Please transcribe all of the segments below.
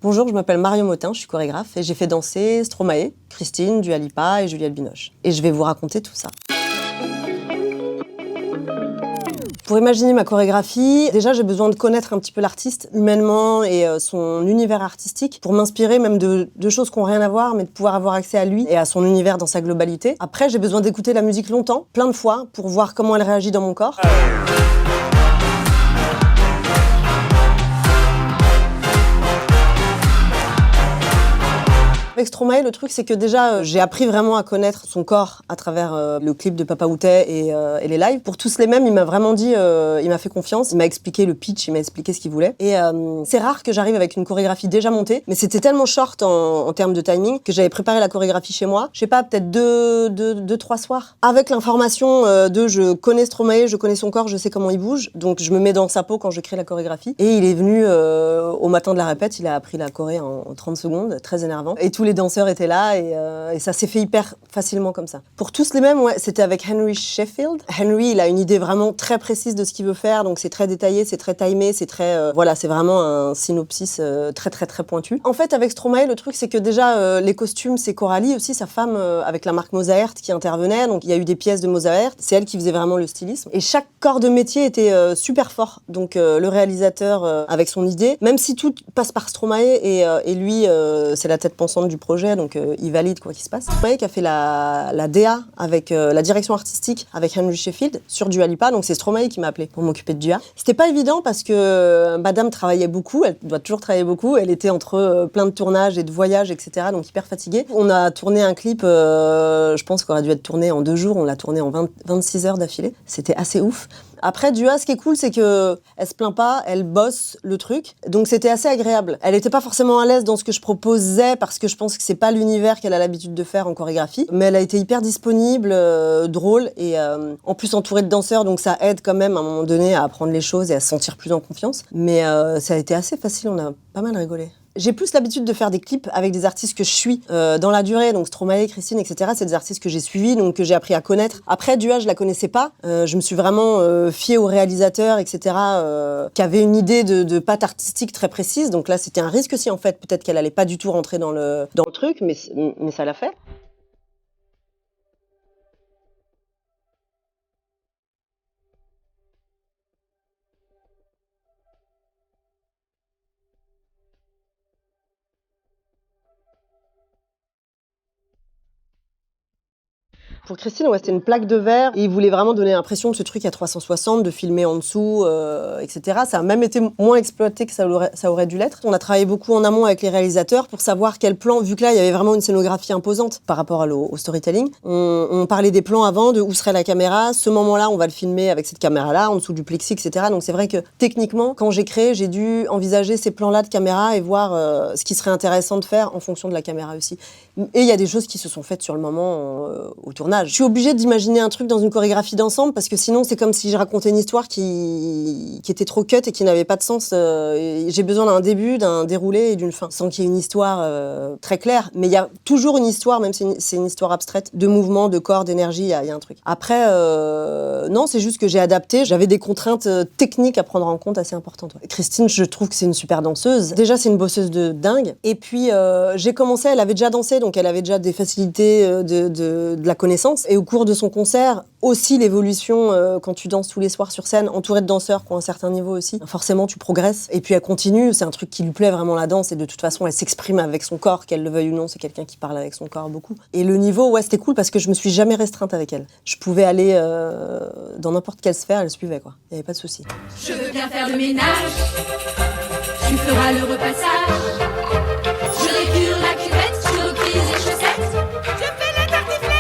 Bonjour, je m'appelle Marion Motin, je suis chorégraphe et j'ai fait danser Stromae, Christine, Dua Lipa et Juliette Binoche. Et je vais vous raconter tout ça. Pour imaginer ma chorégraphie, déjà j'ai besoin de connaître un petit peu l'artiste humainement et son univers artistique pour m'inspirer même de choses qui n'ont rien à voir, mais de pouvoir avoir accès à lui et à son univers dans sa globalité. Après, j'ai besoin d'écouter la musique longtemps, plein de fois, pour voir comment elle réagit dans mon corps. Avec Stromae, le truc, c'est que déjà, j'ai appris vraiment à connaître son corps à travers le clip de Papa Outé et les lives. Pour tous les mêmes, il m'a vraiment dit, il m'a fait confiance, il m'a expliqué le pitch, il m'a expliqué ce qu'il voulait. Et c'est rare que j'arrive avec une chorégraphie déjà montée, mais c'était tellement short en termes de timing que j'avais préparé la chorégraphie chez moi. Je sais pas, peut-être deux, trois soirs. Avec l'information je connais Stromae, je connais son corps, je sais comment il bouge, donc je me mets dans sa peau quand je crée la chorégraphie. Et il est venu au matin de la répète, il a appris la choré en 30 secondes, très énervant. Et tous les danseurs étaient là et ça s'est fait hyper facilement comme ça. Pour tous les mêmes, ouais, c'était avec Henry Sheffield. Henry, il a une idée vraiment très précise de ce qu'il veut faire, donc c'est très détaillé, c'est très timé, c'est très voilà, c'est vraiment un synopsis très pointu. En fait, avec Stromae, le truc c'est que déjà les costumes, c'est Coralie aussi, sa femme avec la marque Mozart qui intervenait, donc il y a eu des pièces de Mozart, c'est elle qui faisait vraiment le stylisme et chaque corps de métier était super fort. Donc le réalisateur avec son idée, même si tout passe par Stromae et lui c'est la tête pensante du projet, donc il valide quoi qu'il se passe. Stromae qui a fait la DA avec la direction artistique avec Henry Sheffield sur Dua Lipa, donc c'est Stromae qui m'a appelé pour m'occuper de Dua. C'était pas évident parce que madame travaillait beaucoup, elle doit toujours travailler beaucoup, elle était entre plein de tournages et de voyages, etc., donc hyper fatiguée. On a tourné un clip, je pense qu'on aurait dû être tourné en 2 jours, on l'a tourné en 26 heures d'affilée, c'était assez ouf. Après, Dua, ce qui est cool, c'est que elle se plaint pas, elle bosse le truc. Donc c'était assez agréable. Elle était pas forcément à l'aise dans ce que je proposais parce que je pense que c'est pas l'univers qu'elle a l'habitude de faire en chorégraphie. Mais elle a été hyper disponible, drôle et en plus entourée de danseurs, donc ça aide quand même à un moment donné à apprendre les choses et à se sentir plus en confiance. Mais ça a été assez facile, on a pas mal rigolé. J'ai plus l'habitude de faire des clips avec des artistes que je suis dans la durée, donc Stromae, Christine, etc. C'est des artistes que j'ai suivis, donc que j'ai appris à connaître. Après, Dua, je la connaissais pas. Je me suis vraiment fiée au réalisateur, etc. Qui avait une idée de patte artistique très précise. Donc là, c'était un risque aussi, en fait. Peut-être qu'elle allait pas du tout rentrer dans le truc, mais ça l'a fait. Pour Christine, ouais, c'était une plaque de verre. Et il voulait vraiment donner l'impression de ce truc à 360, de filmer en dessous, etc. Ça a même été moins exploité que ça aurait dû l'être. On a travaillé beaucoup en amont avec les réalisateurs pour savoir quel plan, vu que là, il y avait vraiment une scénographie imposante par rapport au storytelling. On parlait des plans avant, de où serait la caméra. Ce moment-là, on va le filmer avec cette caméra-là, en dessous du plexi, etc. Donc c'est vrai que techniquement, quand j'ai créé, j'ai dû envisager ces plans-là de caméra et voir ce qui serait intéressant de faire en fonction de la caméra aussi. Et il y a des choses qui se sont faites sur le moment au tournage. Je suis obligée d'imaginer un truc dans une chorégraphie d'ensemble parce que sinon c'est comme si je racontais une histoire qui était trop cut et qui n'avait pas de sens. J'ai besoin d'un début, d'un déroulé et d'une fin, sans qu'il y ait une histoire très claire. Mais il y a toujours une histoire, même si c'est une histoire abstraite, de mouvement, de corps, d'énergie, il y a un truc. Après, non, c'est juste que j'ai adapté. J'avais des contraintes techniques à prendre en compte assez importantes. Ouais. Christine, je trouve que c'est une super danseuse. Déjà, c'est une bosseuse de dingue. Et puis, j'ai commencé, elle avait déjà dansé, donc elle avait déjà des facilités de la connaissance. Et au cours de son concert, aussi l'évolution quand tu danses tous les soirs sur scène, entourée de danseurs qui ont un certain niveau aussi. Forcément, tu progresses. Et puis elle continue, c'est un truc qui lui plaît vraiment la danse. Et de toute façon, elle s'exprime avec son corps, qu'elle le veuille ou non. C'est quelqu'un qui parle avec son corps beaucoup. Et le niveau, ouais, c'était cool parce que je me suis jamais restreinte avec elle. Je pouvais aller dans n'importe quelle sphère, elle suivait quoi. Il n'y avait pas de souci. Je veux bien faire le ménage, tu feras le repassage. Je répure la cuvette, je reprise les chaussettes. Je fais la tartiflette.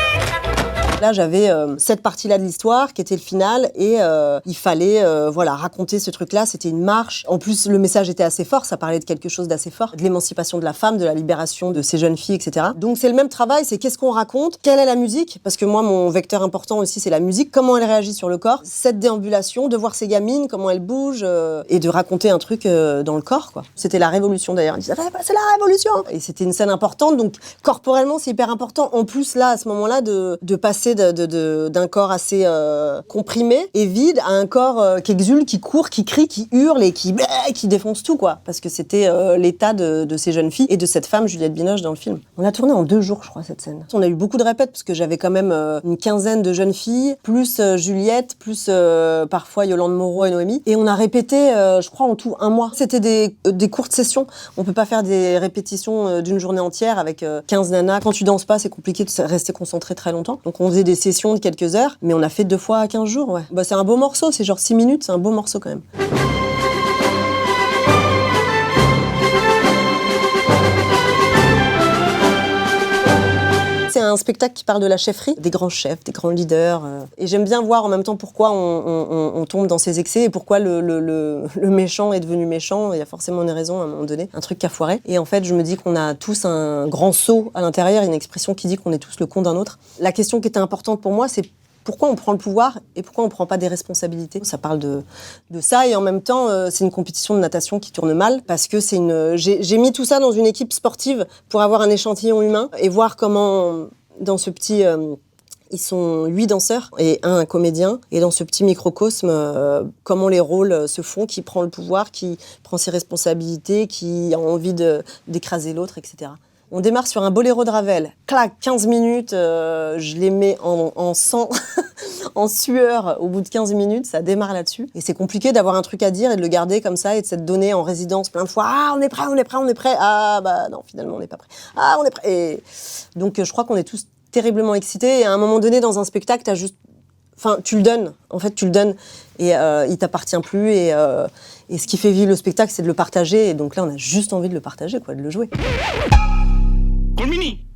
Là, j'avais cette partie-là de l'histoire qui était le final et il fallait raconter ce truc-là. C'était une marche. En plus, le message était assez fort. Ça parlait de quelque chose d'assez fort, de l'émancipation de la femme, de la libération de ces jeunes filles, etc. Donc c'est le même travail. C'est qu'est-ce qu'on raconte, quelle est la musique, parce que moi, mon vecteur important aussi, c'est la musique. Comment elle réagit sur le corps, cette déambulation, de voir ces gamines, comment elles bougent et de raconter un truc dans le corps, quoi. C'était la révolution d'ailleurs. Ils disaient c'est la révolution. Et c'était une scène importante. Donc corporellement, c'est hyper important. En plus là, à ce moment-là, de passer d'un corps assez comprimé et vide à un corps qui exulte, qui court, qui crie, qui hurle et qui défonce tout, quoi. Parce que c'était l'état de ces jeunes filles et de cette femme, Juliette Binoche, dans le film. On l'a tourné en 2 jours, je crois, cette scène. On a eu beaucoup de répètes parce que j'avais quand même une quinzaine de jeunes filles, plus Juliette, plus parfois Yolande Moreau et Noémie. Et on a répété, je crois, en tout 1 mois. C'était des courtes sessions. On peut pas faire des répétitions d'une journée entière avec 15 nanas. Quand tu danses pas, c'est compliqué de rester concentré très longtemps. Donc on faisait des sessions de quelques heures, mais on a fait 2 fois à 15 jours, ouais. Bah, c'est un beau morceau, c'est genre 6 minutes, c'est un beau morceau quand même. C'est un spectacle qui parle de la chefferie, des grands chefs, des grands leaders. Et j'aime bien voir en même temps pourquoi on tombe dans ces excès et pourquoi le méchant est devenu méchant. Il y a forcément une raison à un moment donné, un truc qui a foiré. Et en fait, je me dis qu'on a tous un grand saut à l'intérieur, une expression qui dit qu'on est tous le con d'un autre. La question qui était importante pour moi, c'est pourquoi on prend le pouvoir et pourquoi on ne prend pas des responsabilités. Ça parle de ça et en même temps, c'est une compétition de natation qui tourne mal parce que j'ai mis tout ça dans une équipe sportive pour avoir un échantillon humain et voir comment, dans ce petit... ils sont 8 danseurs et un comédien. Et dans ce petit microcosme, comment les rôles se font, qui prend le pouvoir, qui prend ses responsabilités, qui a envie d'écraser l'autre, etc. On démarre sur un boléro de Ravel. Clac, 15 minutes, je les mets en sang, en sueur. Au bout de 15 minutes, ça démarre là-dessus. Et c'est compliqué d'avoir un truc à dire et de le garder comme ça et de s'être donné en résidence plein de fois. Ah, on est prêt, on est prêt, on est prêt. Ah, bah non, finalement, on n'est pas prêt. Ah, on est prêt. Et donc, je crois qu'on est tous terriblement excités. Et à un moment donné, dans un spectacle, t'as juste... Enfin, tu le donnes. En fait, tu le donnes. Et il t'appartient plus. Et ce qui fait vivre le spectacle, c'est de le partager. Et donc là, on a juste envie de le partager, quoi, de le jouer.